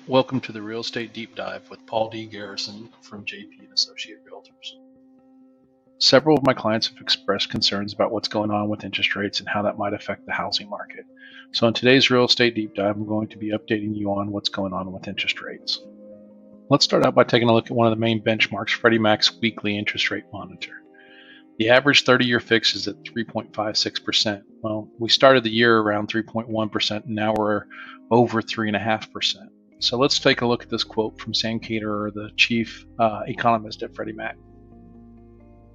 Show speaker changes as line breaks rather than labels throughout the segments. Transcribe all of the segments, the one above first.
Welcome to the Real Estate Deep Dive with Paul D. Garrison from JP and Associate Realtors. Several of my clients have expressed concerns about what's going on with interest rates and how that might affect the housing market. So in today's Real Estate Deep Dive, I'm going to be updating you on what's going on with interest rates. Let's start out by taking a look at one of the main benchmarks, Freddie Mac's weekly interest rate monitor. The average 30-year fix is at 3.56%. Well, we started the year around 3.1%, and now we're over 3.5%. So let's take a look at this quote from Sam Caterer, the chief economist at Freddie Mac.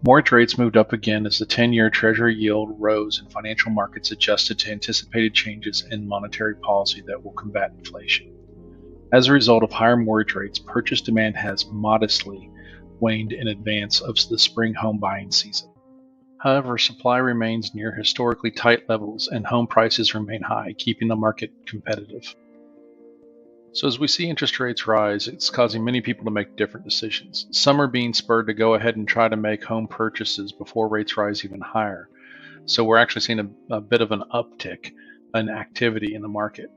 Mortgage rates moved up again as the 10-year Treasury yield rose and financial markets adjusted to anticipated changes in monetary policy that will combat inflation. As a result of higher mortgage rates, purchase demand has modestly waned in advance of the spring home buying season. However, supply remains near historically tight levels and home prices remain high, keeping the market competitive. So as we see interest rates rise, it's causing many people to make different decisions. Some are being spurred to go ahead and try to make home purchases before rates rise even higher. So we're actually seeing a bit of an uptick in activity in the market.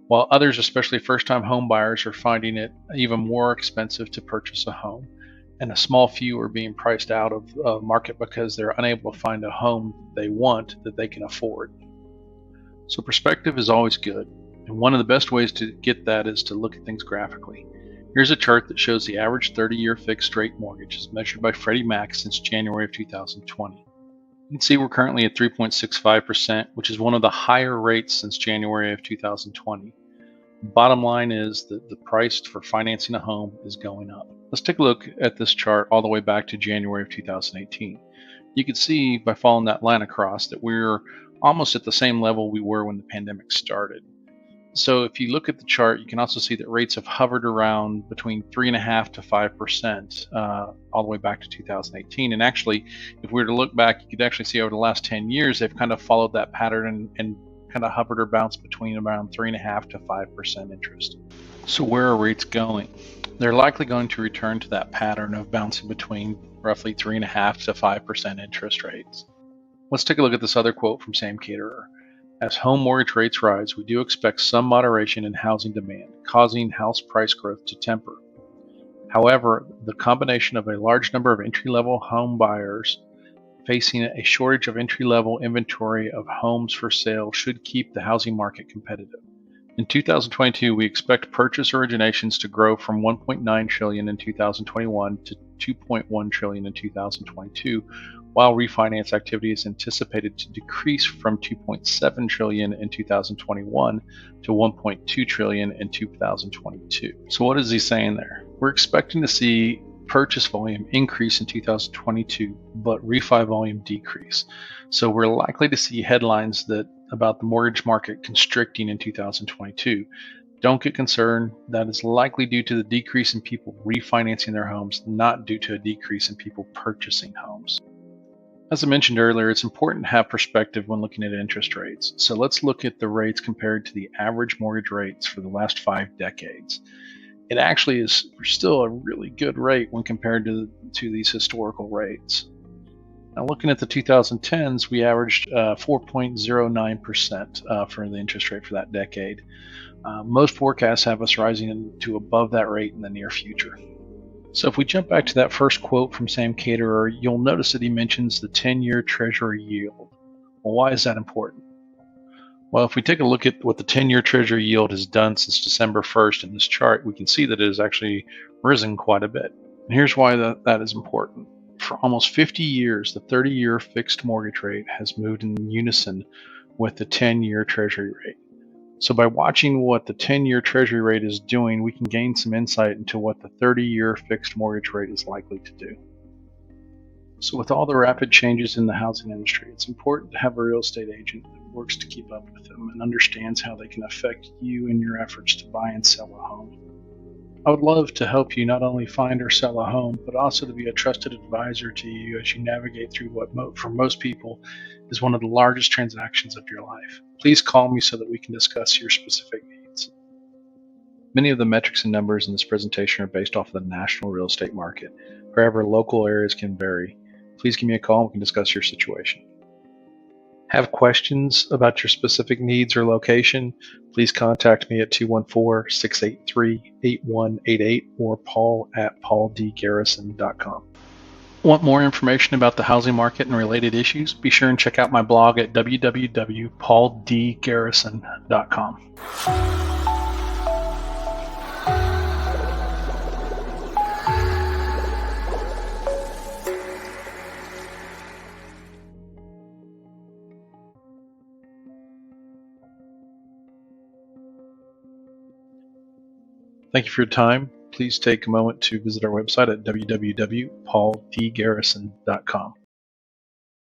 While others, especially first-time home buyers, are finding it even more expensive to purchase a home. And a small few are being priced out of the market because they're unable to find a home they want that they can afford. So perspective is always good. And one of the best ways to get that is to look at things graphically. Here's a chart that shows the average 30-year fixed rate mortgage as measured by Freddie Mac since January of 2020. You can see we're currently at 3.65%, which is one of the higher rates since January of 2020. Bottom line is that the price for financing a home is going up. Let's take a look at this chart all the way back to January of 2018. You can see by following that line across that we're almost at the same level we were when the pandemic started. So if you look at the chart, you can also see that rates have hovered around between 3.5% to 5% all the way back to 2018. And actually, if we were to look back, you could actually see over the last 10 years, they've kind of followed that pattern and kind of hovered or bounced between around 3.5% to 5% interest. So where are rates going? They're likely going to return to that pattern of bouncing between roughly 3.5% to 5% interest rates. Let's take a look at this other quote from Sam Caterer. As home mortgage rates rise, we do expect some moderation in housing demand, causing house price growth to temper. However, the combination of a large number of entry-level home buyers facing a shortage of entry-level inventory of homes for sale should keep the housing market competitive. In 2022, we expect purchase originations to grow from $1.9 trillion in 2021 to $2.1 trillion in 2022, while refinance activity is anticipated to decrease from $2.7 trillion in 2021 to $1.2 trillion in 2022. So what is he saying there? We're expecting to see purchase volume increase in 2022, but refi volume decrease. So we're likely to see headlines about the mortgage market constricting in 2022. Don't get concerned. That is likely due to the decrease in people refinancing their homes, not due to a decrease in people purchasing homes. As I mentioned earlier, it's important to have perspective when looking at interest rates. So let's look at the rates compared to the average mortgage rates for the last 5 decades. It actually is still a really good rate when compared to these historical rates. Now looking at the 2010s, we averaged 4.09% for the interest rate for that decade. Most forecasts have us rising to above that rate in the near future. So if we jump back to that first quote from Sam Caterer, you'll notice that he mentions the 10-year Treasury yield. Well, why is that important? Well, if we take a look at what the 10-year Treasury yield has done since December 1st in this chart, we can see that it has actually risen quite a bit. And here's why that is important. For almost 50 years, the 30-year fixed mortgage rate has moved in unison with the 10-year Treasury rate. So by watching what the 10-year Treasury rate is doing, we can gain some insight into what the 30-year fixed mortgage rate is likely to do. So with all the rapid changes in the housing industry, it's important to have a real estate agent that works to keep up with them and understands how they can affect you in your efforts to buy and sell a home. I would love to help you not only find or sell a home, but also to be a trusted advisor to you as you navigate through what for most people is one of the largest transactions of your life. Please call me so that we can discuss your specific needs. Many of the metrics and numbers in this presentation are based off of the national real estate market. However, local areas can vary. Please give me a call and we can discuss your situation. Have questions about your specific needs or location? Please contact me at 214-683-8188 or paul@pauldgarrison.com. Want more information about the housing market and related issues? Be sure and check out my blog at www.pauldgarrison.com. Thank you for your time. Please take a moment to visit our website at www.pauldgarrison.com.